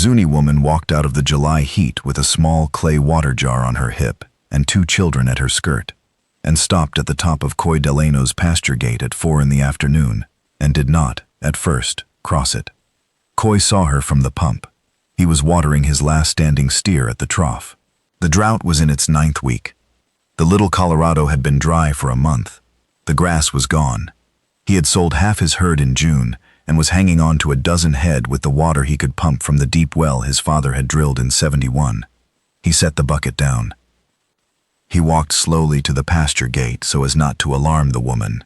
Zuni woman walked out of the July heat with a small clay water jar on her hip and 2 children at her skirt, and stopped at the top of Coy Delano's pasture gate at 4 in the afternoon, and did not, at first, cross it. Coy saw her from the pump. He was watering his last standing steer at the trough. The drought was in its 9th week. The little Colorado had been dry for a month. The grass was gone. He had sold half his herd in June and was hanging on to a dozen head with the water he could pump from the deep well his father had drilled in '71. He set the bucket down. He walked slowly to the pasture gate so as not to alarm the woman.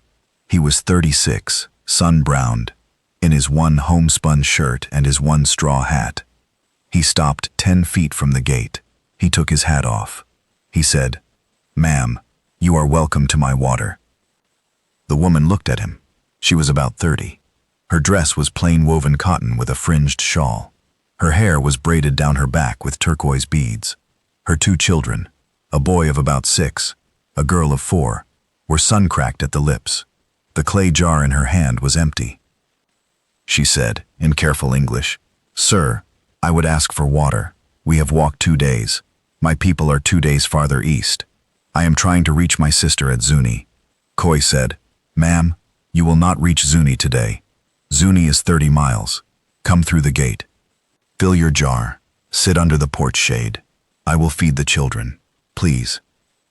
He was 36, sun-browned, in his one homespun shirt and his one straw hat. He stopped 10 feet from the gate. He took his hat off. He said, "Ma'am, you are welcome to my water." The woman looked at him. She was about 30. Her dress was plain woven cotton with a fringed shawl. Her hair was braided down her back with turquoise beads. Her 2 children, a boy of about 6, a girl of 4, were sun-cracked at the lips. The clay jar in her hand was empty. She said, in careful English, "Sir, I would ask for water. We have walked 2 days. My people are 2 days farther east. I am trying to reach my sister at Zuni." Coy said, "Ma'am, you will not reach Zuni today. Zuni is 30 miles. Come through the gate. Fill your jar. Sit under the porch shade. I will feed the children. Please."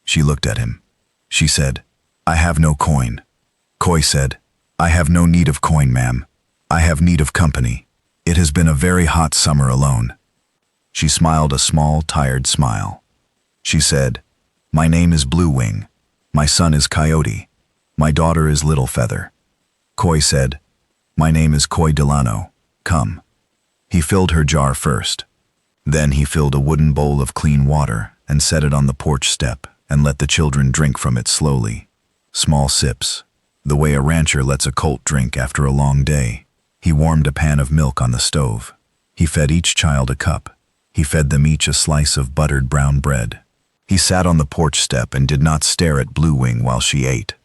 She looked at him. She said, "I have no coin." Coy said, "I have no need of coin, ma'am. I have need of company. It has been a very hot summer alone." She smiled a small, tired smile. She said, "My name is Blue Wing. My son is Coyote. My daughter is Little Feather." Coy said, "My name is Coy Delano. Come." He filled her jar first. Then he filled a wooden bowl of clean water and set it on the porch step and let the children drink from it slowly. Small sips, the way a rancher lets a colt drink after a long day. He warmed a pan of milk on the stove. He fed each child a cup. He fed them each a slice of buttered brown bread. He sat on the porch step and did not stare at Blue Wing while she ate.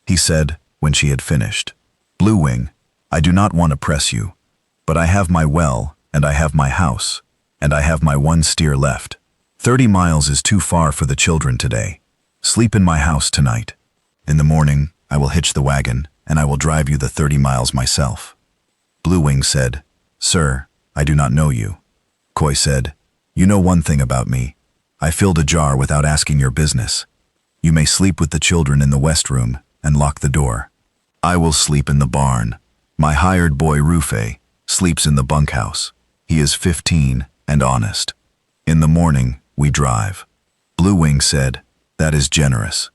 He said, when she had finished, "Blue Wing, I do not want to press you, but I have my well, and I have my house, and I have my 1 steer left. 30 miles is too far for the children today. Sleep in my house tonight. In the morning, I will hitch the wagon, and I will drive you the 30 miles myself." Blue Wing said, "Sir, I do not know you." Coy said, "You know one thing about me. I filled a jar without asking your business. You may sleep with the children in the west room and lock the door. I will sleep in the barn. My hired boy Rufe sleeps in the bunkhouse. He is 15 and honest. In the morning, we drive." Blue Wing said, "That is generous."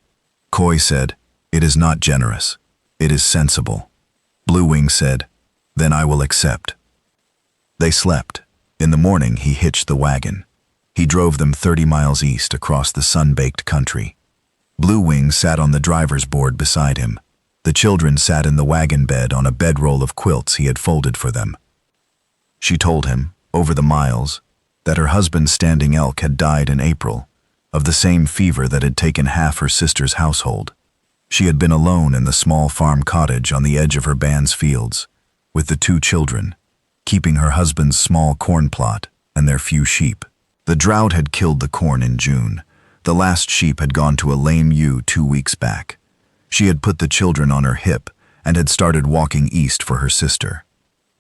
Coy said, "It is not generous. It is sensible." Blue Wing said, "Then I will accept." They slept. In the morning, he hitched the wagon. He drove them 30 miles east across the sun-baked country. Blue Wing sat on the driver's board beside him. The children sat in the wagon bed on a bedroll of quilts he had folded for them. She told him, over the miles, that her husband's standing elk had died in April, of the same fever that had taken half her sister's household. She had been alone in the small farm cottage on the edge of her band's fields, with the 2 children, keeping her husband's small corn plot and their few sheep. The drought had killed the corn in June. The last sheep had gone to a lame ewe 2 weeks back. She had put the children on her hip and had started walking east for her sister.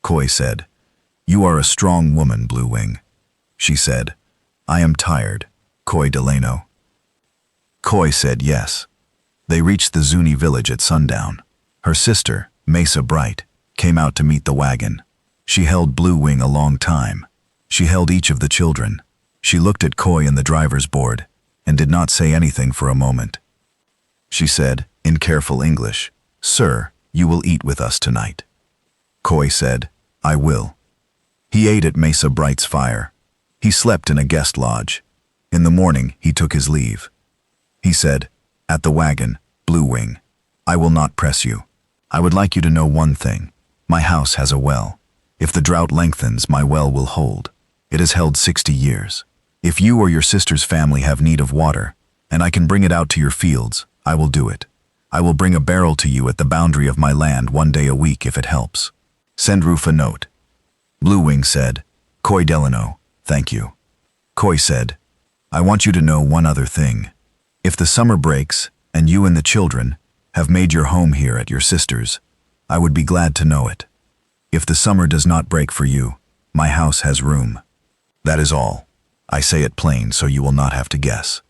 Coy said, "You are a strong woman, Blue Wing." She said, "I am tired, Coy Delano." Coy said yes. They reached the Zuni village at sundown. Her sister, Mesa Bright, came out to meet the wagon. She held Blue Wing a long time. She held each of the children. She looked at Coy and the driver's board and did not say anything for a moment. She said, in careful English, "Sir, you will eat with us tonight." Coy said, "I will." He ate at Mesa Bright's fire. He slept in a guest lodge. In the morning, he took his leave. He said, "At the wagon, Blue Wing, I will not press you. I would like you to know one thing. My house has a well. If the drought lengthens, my well will hold. It has held 60 years. If you or your sister's family have need of water, and I can bring it out to your fields, I will do it. I will bring a barrel to you at the boundary of my land 1 day a week if it helps. Send Roof a note." Blue Wing said, Koi Delano, thank you. Koi said, I want you to know one other thing. If the summer breaks, and you and the children have made your home here at your sister's, I would be glad to know it. If the summer does not break for you, my house has room. That is all. I say it plain so you will not have to guess.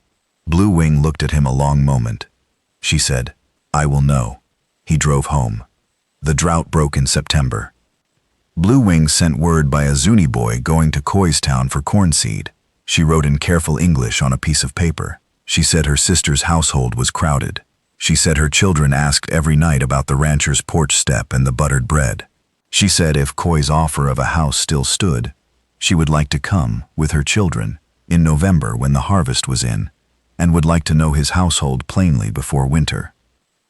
Blue Wing looked at him a long moment. She said, I will know. He drove home. The drought broke in September. Blue Wing sent word by a Zuni boy going to Koi's town for corn seed. She wrote in careful English on a piece of paper. She said her sister's household was crowded. She said her children asked every night about the rancher's porch step and the buttered bread. She said if Koi's offer of a house still stood, she would like to come, with her children, in November when the harvest was in, and would like to know his household plainly before winter.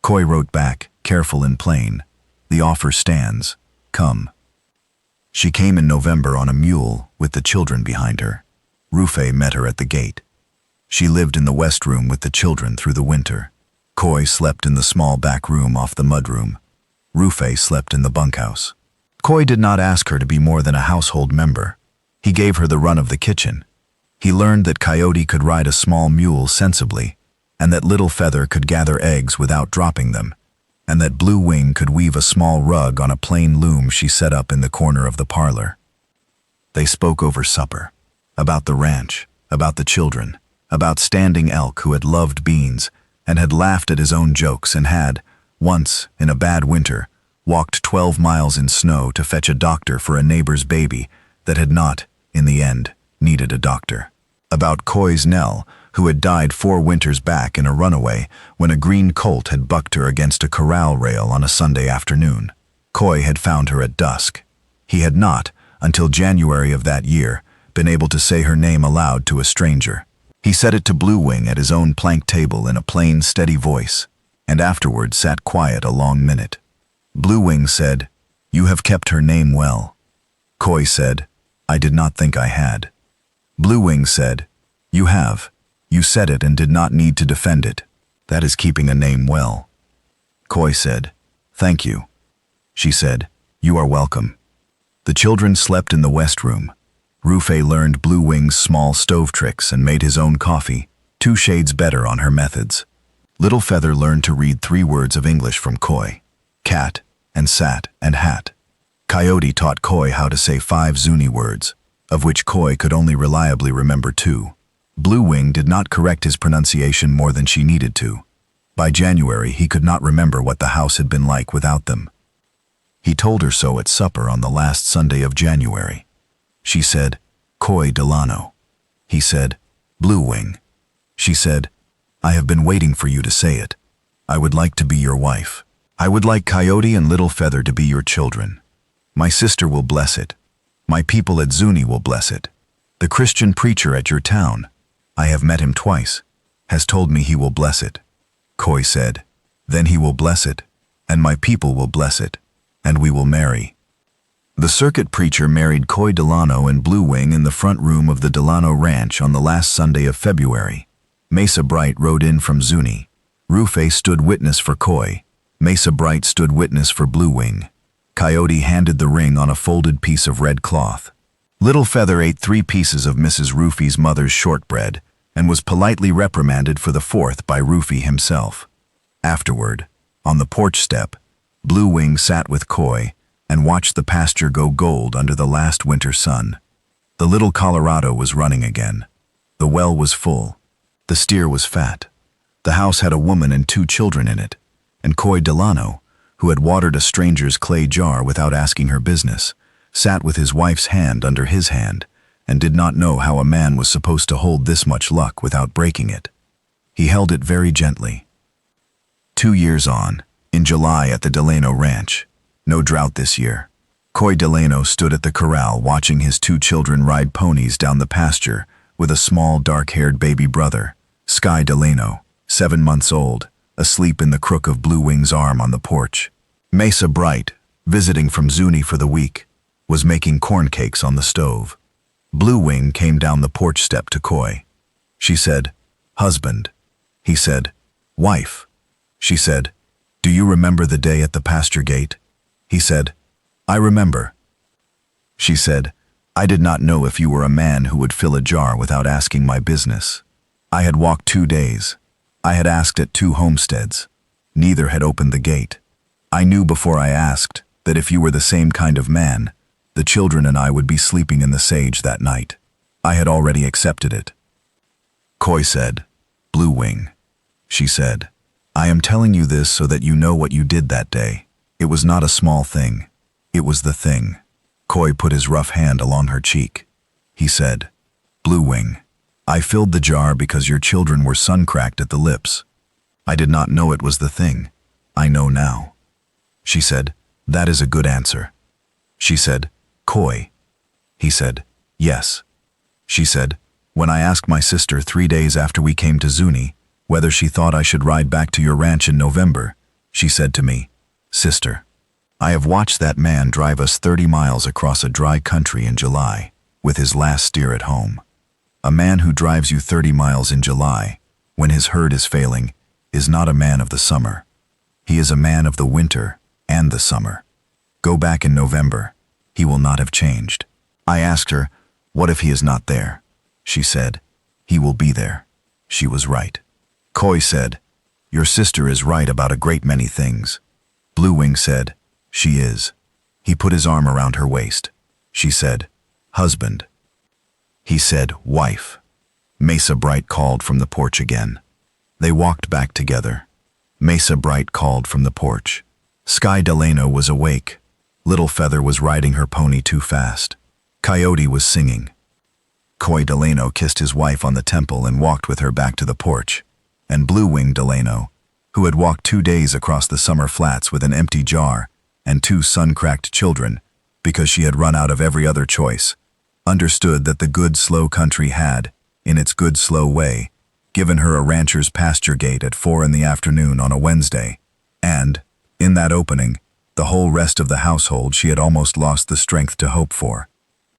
Koi wrote back, careful and plain, the offer stands, come. She came in November on a mule with the children behind her. Rufe met her at the gate. She lived in the west room with the children through the winter. Koi slept in the small back room off the mudroom. Rufe slept in the bunkhouse. Koi did not ask her to be more than a household member. He gave her the run of the kitchen. He learned that Coyote could ride a small mule sensibly, and that Little Feather could gather eggs without dropping them, and that Blue Wing could weave a small rug on a plain loom she set up in the corner of the parlor. They spoke over supper, about the ranch, about the children, about Standing Elk who had loved beans and had laughed at his own jokes and had, once, in a bad winter, walked 12 miles in snow to fetch a doctor for a neighbor's baby that had not, in the end, needed a doctor. About Koi's Nell, who had died 4 winters back in a runaway when a green colt had bucked her against a corral rail on a Sunday afternoon. Koi had found her at dusk. He had not, until January of that year, been able to say her name aloud to a stranger. He said it to Blue Wing at his own plank table in a plain, steady voice, and afterward sat quiet a long minute. Blue Wing said, You have kept her name well. Koi said, I did not think I had. Blue Wing said, You have. You said it and did not need to defend it. That is keeping a name well. Koi said, Thank you. She said, You are welcome. The children slept in the west room. Rufe learned Blue Wing's small stove tricks and made his own coffee, 2 shades better on her methods. Little Feather learned to read 3 words of English from Koi, cat and sat and hat. Coyote taught Koi how to say 5 Zuni words, of which Koi could only reliably remember 2. Blue Wing did not correct his pronunciation more than she needed to. By January, he could not remember what the house had been like without them. He told her so at supper on the last Sunday of January. She said, Koi Delano. He said, Blue Wing. She said, I have been waiting for you to say it. I would like to be your wife. I would like Coyote and Little Feather to be your children. My sister will bless it. My people at Zuni will bless it. The Christian preacher at your town, I have met him twice, has told me he will bless it. Koi said, Then he will bless it, and my people will bless it, and we will marry. The circuit preacher married Koi Delano and Blue Wing in the front room of the Delano Ranch on the last Sunday of February. Mesa Bright rode in from Zuni. Rufe stood witness for Koi. Mesa Bright stood witness for Blue Wing. Coyote handed the ring on a folded piece of red cloth. Little Feather ate 3 pieces of Mrs. Rufe's mother's shortbread and was politely reprimanded for the 4th by Rufe himself. Afterward, on the porch step, Blue Wing sat with Koi and watched the pasture go gold under the last winter sun. The little Colorado was running again. The well was full. The steer was fat. The house had a woman and 2 children in it, and Koi Delano, who had watered a stranger's clay jar without asking her business, sat with his wife's hand under his hand and did not know how a man was supposed to hold this much luck without breaking it. He held it very gently. 2 years on, in July at the Delano Ranch, no drought this year, Koi Delano stood at the corral watching his 2 children ride ponies down the pasture with a small dark-haired baby brother, Sky Delano, 7 months old, asleep in the crook of Blue Wing's arm on the porch. Mesa Bright, visiting from Zuni for the week, was making corn cakes on the stove. Blue Wing came down the porch step to Koi. She said, Husband. He said, Wife. She said, Do you remember the day at the pasture gate? He said, I remember. She said, I did not know if you were a man who would fill a jar without asking my business. I had walked 2 days. I had asked at 2 homesteads. Neither had opened the gate. I knew before I asked that if you were the same kind of man, the children and I would be sleeping in the sage that night. I had already accepted it. Koi said, "Blue Wing." She said, "I am telling you this so that you know what you did that day. It was not a small thing. It was the thing." Koi put his rough hand along her cheek. He said, "Blue Wing, I filled the jar because your children were sun-cracked at the lips. I did not know it was the thing. I know now." She said, "That is a good answer." She said, "Koi." He said, "Yes." She said, "When I asked my sister 3 days after we came to Zuni whether she thought I should ride back to your ranch in November, she said to me, 'Sister, I have watched that man drive us 30 miles across a dry country in July with his last steer at home. A man who drives you 30 miles in July, when his herd is failing, is not a man of the summer. He is a man of the winter and the summer. Go back in November. He will not have changed." I asked her, "What if he is not there?" She said, "He will be there." She was right. Koi said, "Your sister is right about a great many things." Blue Wing said, "She is." He put his arm around her waist. She said, "Husband." He said, "Wife." Mesa Bright called from the porch again. They walked back together. Mesa Bright called from the porch. Sky Delano was awake. Little Feather was riding her pony too fast. Coyote was singing. Koi Delano kissed his wife on the temple and walked with her back to the porch. And Blue Wing Delano, who had walked 2 days across the summer flats with an empty jar and 2 sun-cracked children, because she had run out of every other choice, understood that the good slow country had, in its good slow way, given her a rancher's pasture gate at 4 in the afternoon on a Wednesday, and, in that opening, the whole rest of the household she had almost lost the strength to hope for.